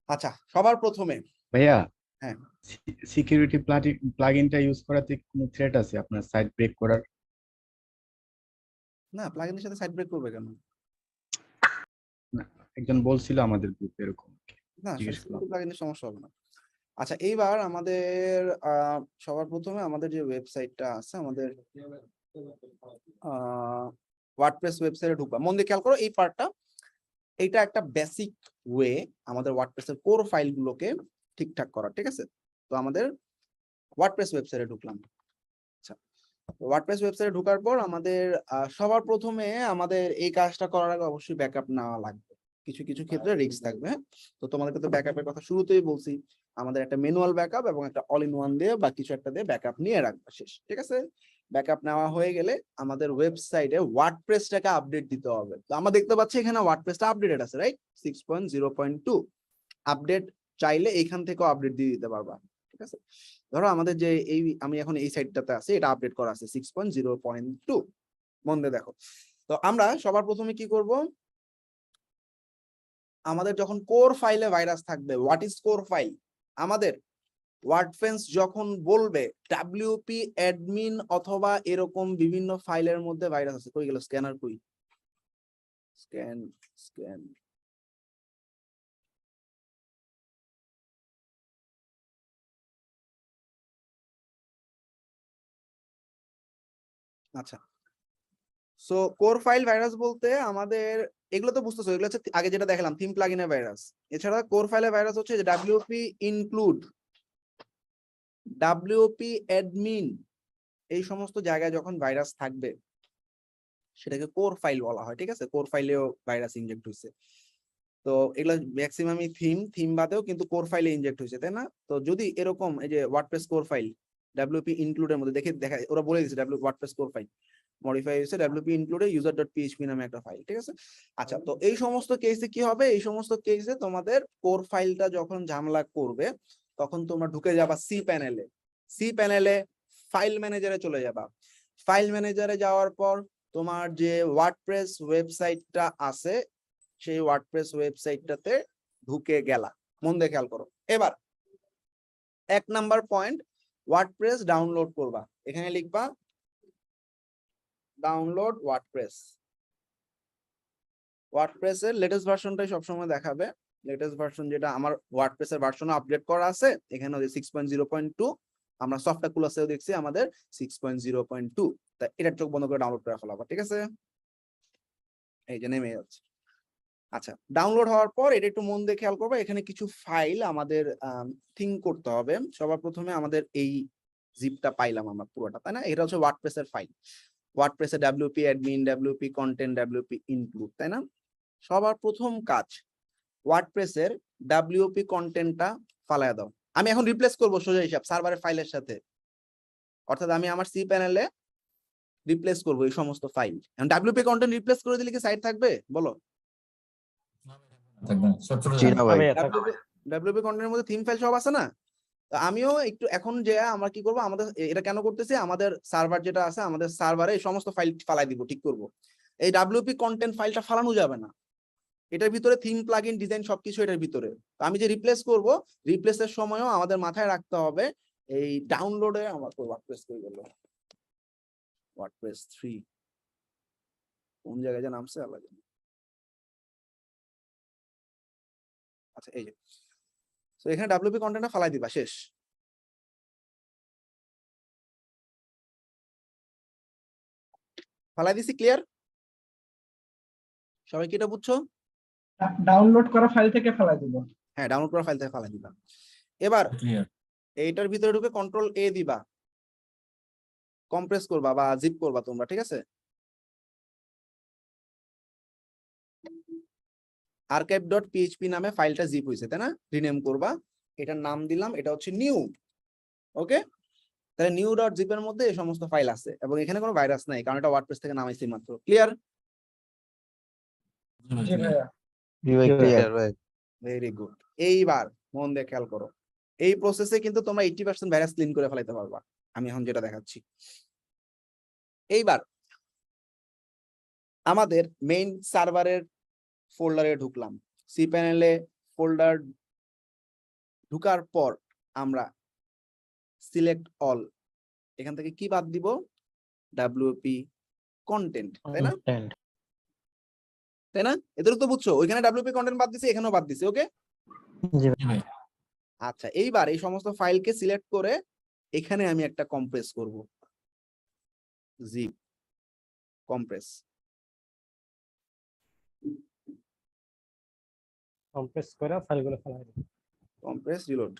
আচ্ছা, সবার প্রথমে ভাইয়া, হ্যাঁ, সিকিউরিটি প্লাগইনটা ইউজ করাতে কোনো থ্রেট আছে আপনার সাইট ব্রেক করার? না, প্লাগইনের সাথে সাইড ব্রেক করবে কেন? না, একজন বলছিল আমাদের গ্রুপে এরকম, না, জিজ্ঞেস করলাম। সিকিউরিটি প্লাগইনের সমস্যা হবে না। আচ্ছা, এইবার আমাদের সবার প্রথমে আমাদের যে ওয়েবসাইটটা আছে, আমাদের ওয়ার্ডপ্রেস ওয়েবসাইটে ঢুকবা। মন দিয়ে খেয়াল করো এই পার্টটা। এইটা একটা বেসিক ওয়ে আমাদের ওয়ার্ডপ্রেসের কোর ফাইলগুলোকে ঠিকঠাক করা, ঠিক আছে? তো আমাদের ওয়ার্ডপ্রেস ওয়েবসাইটে ঢুকলাম। আচ্ছা, ওয়ার্ডপ্রেস ওয়েবসাইটে ঢোকার পর আমাদের সবার প্রথমে আমাদের এই কাজটা করার আগে অবশ্যই ব্যাকআপ নেওয়া লাগবে। কিছু কিছু ক্ষেত্রে রিস্ক থাকবে, হ্যাঁ? তো তোমাদেরকে তো ব্যাকআপের কথা শুরুতেই বলছি, আমাদের একটা ম্যানুয়াল ব্যাকআপ এবং একটা অল ইন ওয়ান দিয়ে বা কিছু একটা দিয়ে ব্যাকআপ নিয়ে রাখবা, শেষ, ঠিক আছে? ব্যাকআপ নেওয়া হয়ে গেলে আমাদের ওয়েবসাইটে ওয়ার্ডপ্রেসটাকে আপডেট দিতে হবে। তো আমরা দেখতে পাচ্ছি এখানে ওয়ার্ডপ্রেসটা আপডেটেড আছে, রাইট? 6.0.2 আপডেট চাইলে এইখান থেকেও আপডেট দিয়ে দিতে পারবা, ঠিক আছে? ধরো আমাদের যে এই আমি এখন এই সাইটটাতে আছে, এটা আপডেট করা আছে 6.0.2। মন দিয়ে দেখো। তো আমরা সবার প্রথমে কি করব, আমাদের যখন কোর ফাইলে ভাইরাস থাকবে, হোয়াট ইজ কোর ফাইল? আমাদের ওয়ার্ডপ্রেস যখন বলবে ডাব্লিউপি অ্যাডমিন অথবা এরকম বিভিন্ন ফাইলের মধ্যে ভাইরাস আছে, কই গেল স্ক্যানার, কই স্ক্যান স্ক্যান, আচ্ছা। সো কোর ফাইল ভাইরাস বলতে আমাদের এগুলো তো বুঝতেছো, এগুলো হচ্ছে আগে যেটা দেখালাম থিম প্লাগইনের ভাইরাস। এছাড়া কোর ফাইলের ভাইরাস হচ্ছে যে ডাব্লিউপি ইনক্লুড, ডাব্লিউপি অ্যাডমিন, এই সমস্ত জায়গায় যখন ভাইরাস থাকবে সেটাকে কোর ফাইল বলা হয়, ঠিক আছে? কোর ফাইলেও ভাইরাস ইনজেক্ট হয়েছে। তো এগুলো ম্যাক্সিমামই থিম বাদেও কিন্তু কোর ফাইলে ইনজেক্ট হয়েছে, তাই না? তো যদি এরকম এই যে ওয়ার্ডপ্রেস কোর ফাইল ডাব্লিউপি ইনক্লুডের মধ্যে দেখা ওরা বলে দিয়েছে ওয়ার্ডপ্রেস কোর ফাইল মডিফাই হয়েছে ডাব্লিউপি ইনক্লুডে user.php নামে একটা ফাইল, ঠিক আছে? আচ্ছা, তো এই সমস্ত কেসে কি হবে, এই সমস্ত কেসে তোমাদের কোর ফাইলটা যখন ঝামেলা করবে তখন তোমরা ঢুকে যাবা সি প্যানেলে। সি প্যানেলে ফাইল ম্যানেজারে চলে যাবা। ফাইল ম্যানেজারে যাওয়ার পর তোমার যে ওয়ার্ডপ্রেস ওয়েবসাইটটা আছে সেই ওয়ার্ডপ্রেস ওয়েবসাইটটাতে ঢুকে গেলা। মন দিয়ে খেয়াল করো। এবার 1 নাম্বার পয়েন্ট, ওয়ার্ডপ্রেস ডাউনলোড করবা। এখানে লিখবা ডাউনলোড ওয়ার্ডপ্রেস। ওয়ার্ডপ্রেসের লেটেস্ট ভার্সনটাই সবসময় দেখাবে। লেটেস্ট ভার্সন যেটা আমার ওয়ার্ডপ্রেসের ভার্সন আপডেট করা আছে, এখানে 6.0.2, আমরা সফটওয়্যার ক্লাসেও দেখছি আমাদের 6.0.2। তা এটার চোখ বন্ধ করে ডাউনলোড করে ফেলাবা, ঠিক আছে? এই যে নেমে যাচ্ছে। আচ্ছা, ডাউনলোড হওয়ার পর এটা একটু মন দিয়ে খেয়াল করবো, এখানে কিছু ফাইল আমাদের থিঙ্ক করতে হবে। সবার প্রথমে আমাদের এই জিপটা পাইলাম আমরা পুরোটা, তাই না? এটা হচ্ছে ওয়ার্ডপ্রেসের ফাইল। ওয়ার্ডপ্রেসে WP admin, WP content, WP include, তাই না? সবার প্রথম কাজ ওয়ার্ডপ্রেসের ডাব্লিউপি কন্টেন্টটা ফালায় দাও। আমি এখন রিপ্লেস করবো সোজা হিসাব সার্ভারের ফাইলের সাথে, অর্থাৎ আমি আমার সি প্যানেলে রিপ্লেস করবো এই সমস্ত ফাইল। এখন ডাব্লিউপি কন্টেন্ট রিপ্লেস করে দিলে কি সাইট থাকবে বলো? ডাব্লিউপি কন্টেন্টের মধ্যে থিম ফাইল সব আছে না? আমিও একটু এখন যে আমরা কি করবো, আমাদের এটা কেন করতেছি, আমাদের সার্ভার যেটা আছে আমাদের সার্ভারে এই সমস্ত ফাইল ফালাই দিব, ঠিক করব। এই ডাব্লিউপি কন্টেন্ট ফাইলটা ফালানো যাবে না, এটার ভিতরে থিম প্লাগইন ডিজাইন সবকিছু এটার ভিতরে। আমি যে রিপ্লেস করব, রিপ্লেসের সময়ও আমাদের মাথায় রাখতে হবে এই ডাউনলোডে আমার ওয়ার্ডপ্রেস করে গেল ওয়ার্ডপ্রেস 3 কোন জায়গায় যে নামছে আলাদা। আচ্ছা, এই যে তো এখানে ডাব্লিউপি কন্টেন্টটা ফালাই দিবা, শেষ। ফালাই দিছি, ক্লিয়ার? সবাই কি এটা বুঝছো? ডাউনলোড করা ফাইল থেকে ফালাই দিব। হ্যাঁ, ডাউনলোড করা ফাইল থেকে ফালাই দিবা। এবার এইটার ভিতরে ঢুকে কন্ট্রোল এ দিবা, কম্প্রেস করবা বা জিপ করবা তোমরা, ঠিক আছে? archive.php নামে ফাইলটা জিপ হয়েছে, তাই না? রিনেম করবা, এটার নাম দিলাম, এটা হচ্ছে নিউ। ওকে, তাহলে new.zip এর মধ্যে এই সমস্ত ফাইল আছে এবং এখানে কোনো ভাইরাস নাই, কারণ এটা ওয়ার্ডপ্রেস থেকে নামাইছি মাত্র। ক্লিয়ার? Very good. এইবার মন দিয়ে খেয়াল করো, এই প্রসেসে কিন্তু তোমরা 80% ভাইরাস ক্লিন করে ফেলাইতে পারবা, আমি এখন যেটা দেখাচ্ছি। এইবার আমাদের মেইন সার্ভারের ফোল্ডারে ঢুকলাম, সি প্যানেলে ফোল্ডার ঢুকার পর আমরা সিলেক্ট অল, এখান থেকে কি বাদ দিব, ডাব্লিউপি কন্টেন্ট, তাই না? তাই না? এদের তো বুঝছো, ওইখানে ডাব্লিউপি কন্টেন্ট বাদ দিছি, এখানেও বাদ দিছি। ওকে, আচ্ছা এইবার এই সমস্ত ফাইলকে সিলেক্ট করে এখানে আমি একটা কম্প্রেস করব, জিপ কম্প্রেস। কম্প্রেস করে ফাইলগুলো ফেলাই দিই। কম্প্রেস রিলোড,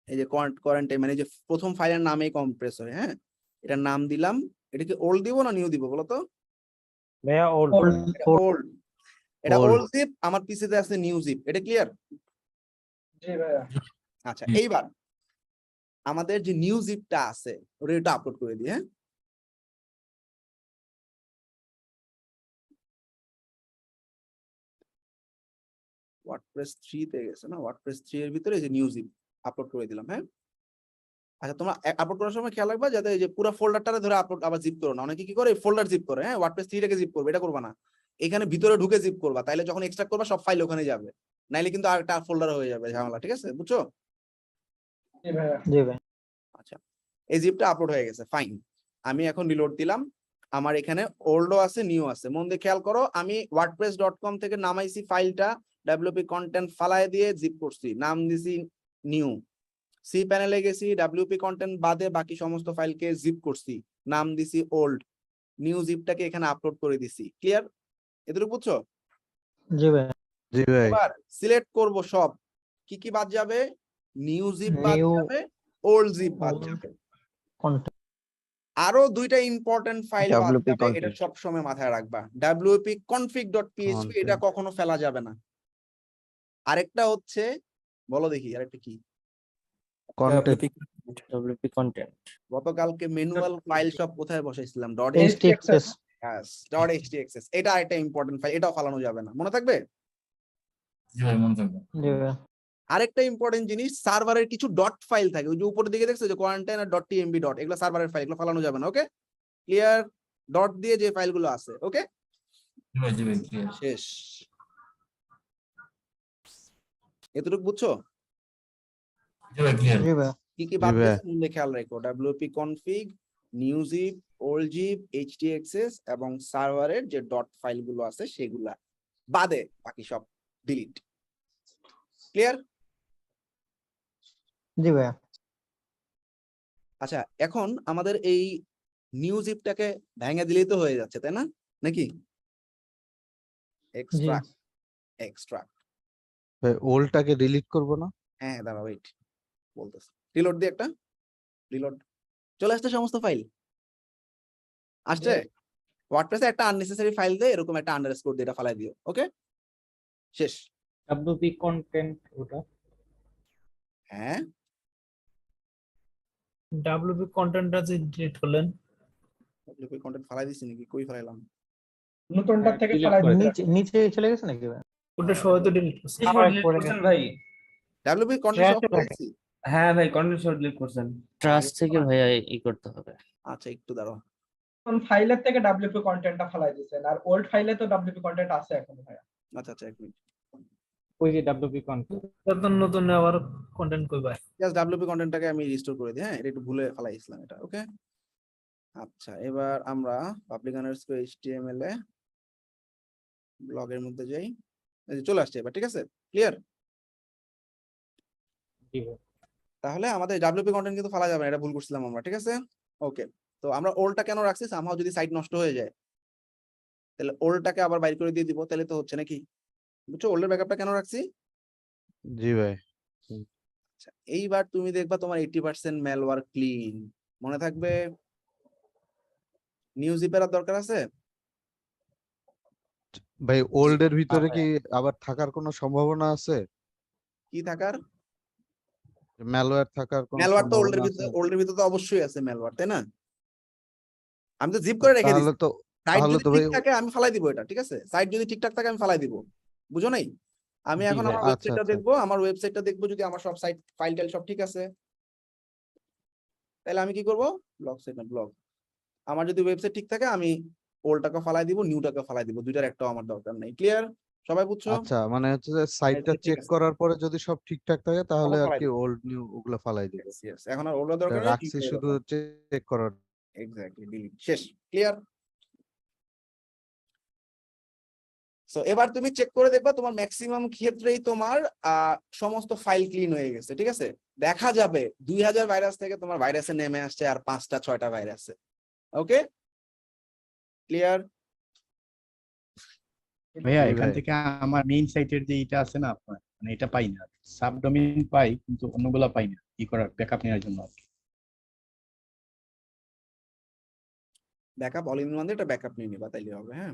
এই যে কোয়ারেন্টাইন মানে যে প্রথম ফাইলের নামেই কম্প্রেস হয়। হ্যাঁ, এটার নাম দিলাম, এটা কি ওল্ড দিব না নিউ দিব বলো তো? ভাইয়া ওল্ড। ওল্ড, এটা ওল্ড জিপ, আমার পিসিতে আছে নিউ জিপ, এটা ক্লিয়ার? জি ভাইয়া। আচ্ছা এইবার আমাদের যে নিউ জিপটা আছে ওটা আপলোড করে দিই। হ্যাঁ, ওয়ার্ডপ্রেস 3 তে গেছে না, ওয়ার্ডপ্রেস 3 এর ভিতরে যে নিউ জিপ আপলোড করে দিলাম। হ্যাঁ, আচ্ছা তোমরা আপলোড করার সময় খেয়াল রাখবা যাতে এই যে পুরো ফোল্ডারটারে ধরে আপলোড আবার জিপ করো না। অনেকে কি করে ফোল্ডার জিপ করে, হ্যাঁ ওয়ার্ডপ্রেস 3 টাকে জিপ করবে, এটা করবা না, এখানে ভিতরে ঢুকে জিপ করবা, তাইলে যখন এক্সট্রাক্ট করবা সব ফাইল ওখানে যাবে, নাইলে কিন্তু আরেকটা ফোল্ডার হয়ে যাবে ঝামেলা। ঠিক আছে, বুঝছো? জি ভাইয়া। জি ভাই। আচ্ছা এই জিপটা আপলোড হয়ে গেছে, ফাইন। আমি এখন রিলোড দিলাম, আমার এখানে ওল্ডও আছে নিউ আছে। মন দিয়ে খেয়াল করো, আমি wordpress.com থেকে নামাইছি ফাইলটা, ডাব্লিউপি কন্টেন্ট ফালায় দিয়ে জিপ করছি, নাম দিছি নিউ। সি প্যানেলে গেছি, ডাব্লিউপি কন্টেন্ট বাদে বাকি সমস্ত ফাইলকে জিপ করছি, নাম দিছি ওল্ড। নিউ জিপটাকে এখানে আপলোড করে দিছি। ক্লিয়ার? এতটুকু বুঝছো? জি ভাই। জি ভাই। এবার সিলেক্ট করব সব, কি কি বাদ যাবে, নিউ জিপ বাদ New, যাবে, ওল্ড জিপ বাদ old, যাবে। content, আরো দুইটা ইম্পর্টেন্ট ফাইল বাদ WP যাবে, এটা content। সব সময় মাথায় রাখবা, wp-config.php, এটা Content। কখনো ফেলা যাবে না। আরেকটা হচ্ছে, বলো দেখি আরেকটা কি? কন্টেন্ট। WP content, গতকালকে ম্যানুয়াল ফাইল সব কোথায় বসাইছিলাম, HTXS, .htaccess, এটা একটা ইম্পর্টেন্ট ফাইল, এটাও ফালানো যাবে না, মনে থাকবে? জি ভাই। আরেকটা ইম্পর্টেন্ট জিনিস, সার্ভারের কিছু ডট ফাইল থাকে, ওই যে উপরের দিকে দেখছো যে কোয়ারেন্টাইন আর .tmb ডট, এগুলো সার্ভারের ফাইল, এগুলো ফালানো যাবে না। ওকে, ক্লিয়ার? ডট দিয়ে যে ফাইলগুলো আছে। ওকে, শেষ। এতটুকু বুঝছো? জি ভাই। কি কি বাদ দিয়েছে মনে খেয়াল রাখো, wp config, new zip, old zip, htaccess এবং সার্ভারের যে ডট ফাইলগুলো আছে সেগুলা বাদে বাকি সব ডিলিট। ক্লিয়ার? জি ভাই। আচ্ছা এখন আমাদের এই নিউ জিপটাকে ভেঙে দিলেই তো হয়ে যাচ্ছে, তাই না? নাকি এক্সট্রাক্ট, এক্সট্রাক্ট, ভাই ওল্ডটাকে ডিলিট করব না? হ্যাঁ দাঁড়া ওয়েট বলতেছি, রিলোড দিয়ে একটা রিলোড, চলে আসছে সমস্ত ফাইল আসছে। ওয়ার্ডপ্রেসে একটা আননেসেসারি ফাইল দিয়ে এরকম একটা আন্ডারস্কোর দিয়ে এটা ফালাই দিও। ওকে, শেষ। WP content ওটা। হ্যাঁ, WP contentটা যে ডিলিট করলেন, কই কন্টেন্ট ফালাই দিছি নাকি, কই ফালাইলাম? নতুনটা থেকে delete ফেলাই করে দিতে। নিচে নিচে চলে গেছে নাকি ভাই? ওটা সবাই তো ডিলিট করছে। ভাই ডাব্লিউপি কন্টেন্ট সব ফালাইছি। হ্যাঁ ভাই কন্টেন্ট সব ডিলিট করছেন। ট্রাস্ট থেকে ভাইয়া ই করতে হবে। আচ্ছা একটু দাঁড়াও, কোন ফাইলের থেকে ডব্লিউপি কন্টেন্টটা ফেলাই দিয়েছেন, আর ওল্ড ফাইলে তো ডব্লিউপি কন্টেন্ট আছে এখন ভাইয়া। আচ্ছা আচ্ছা এক মিনিট, ওই যে WP content নতুন নতুন আবার কন্টেন্ট কইবা। জাস্ট ডাব্লিউপি কন্টেন্টটাকে আমি রিস্টোর করে দিই। হ্যাঁ, এটা একটু ভুলে ফালাইছিলাম এটা। ওকে, আচ্ছা এবার আমরা পাবলিক আন্ডারস্কোর এইচটিএমএল এ ব্লগের মধ্যে যাই, এই যে চলে আসছে এবার। ঠিক আছে, ক্লিয়ার? জি ভাই। তাহলে আমাদের ডাব্লিউপি কন্টেন্ট কিন্তু ফালা যাবে না, এটা ভুল করছিলাম আমরা। ঠিক আছে, ওকে। তো আমরা ওল্ডটা কেন রাখছি, সামহাও যদি সাইট নষ্ট হয়ে যায় তাহলে ওল্ডটাকে আবার বাইর করে দিয়ে দিব, তাহলে তো হচ্ছে নাকি? বুঝছো ওল্ডের ব্যাকআপটা কেন রাখছি? জি ভাই। আচ্ছা এইবার তুমি দেখবা তোমার 80% ম্যালওয়্যার ক্লিন, মনে থাকবে। নিউ জিপের আর দরকার আছে? ভাই ওল্ডের ভিতরে কি আবার থাকার কোনো সম্ভাবনা আছে? কি থাকার? ম্যালওয়্যার থাকার কোনো ম্যালওয়্যার তো ওল্ডের সম্ভাবনা ভিতরে, আছে? ওল্ডের ভিতরে তো অবশ্যই আছে ম্যালওয়্যার, তাই না? আমি তো জিপ করে রেখে দিছি, তাহলে তো সাইট তাহলে যদি তো ঠিক ভাই থাকে আমি ফালাই দিব এটা। ঠিক আছে, সাইট যদি ঠিকঠাক থাকে আমি ফালাই দিব, বুঝো নাই? আমি জি এখন ভাই। আমার আচ্ছা ওয়েবসাইটটা আচ্ছা দেখবো, আমার ওয়েবসাইটটা দেখবো যদি আমার সব সাইট ফাইল টাইল সব ঠিক আছে, তাহলে আমি কি করব, ব্লগ সাইট না ব্লগ, আমার যদি ওয়েবসাইট ঠিক থাকে আমি ওল্ডটাকে ফালাই দিব, নিউটাকে ফালাই দিব, দুইটার একটাও আমার দরকার নাই। ক্লিয়ার? সবাই বুঝছো? আচ্ছা, মানে হচ্ছে যে সাইটটা ঠিক চেক আছে। করার পরে যদি সব ঠিকঠাক থাকে তাহলে আর ফালাই কি দিব। ওল্ড নিউ ওগুলো ফালাই দিব। Yes, yes. এখন আর ওল্ডের দরকার নেই, রাখছি শুধু চেক করার। Exactly delete. শেষ। ক্লিয়ার? সো এবার তুমি চেক করে দেখবা তোমার ম্যাক্সিমাম ক্ষেত্রেই তোমার সমস্ত ফাইল ক্লিন হয়ে গেছে। ঠিক আছে, দেখা যাবে 2000 ভাইরাস থেকে তোমার ভাইরাসে নেমে আসছে আর 5টা 6টা ভাইরাসে। ওকে, ক্লিয়ার? ভাইয়া জি এখান ভাই। থেকে আমার মেইন সাইটের যে এটা আছে না আপনার, মানে এটা পাই না, সাবডোমেইন পাই কিন্তু অন্যগুলা পাই না, কি করার ব্যাকআপ নেওয়ার জন্য আর কি। ব্যাকআপ অল ইন ওয়ান, এটা ব্যাকআপ নিয়ে নিবা তাইলে হবে। হ্যাঁ,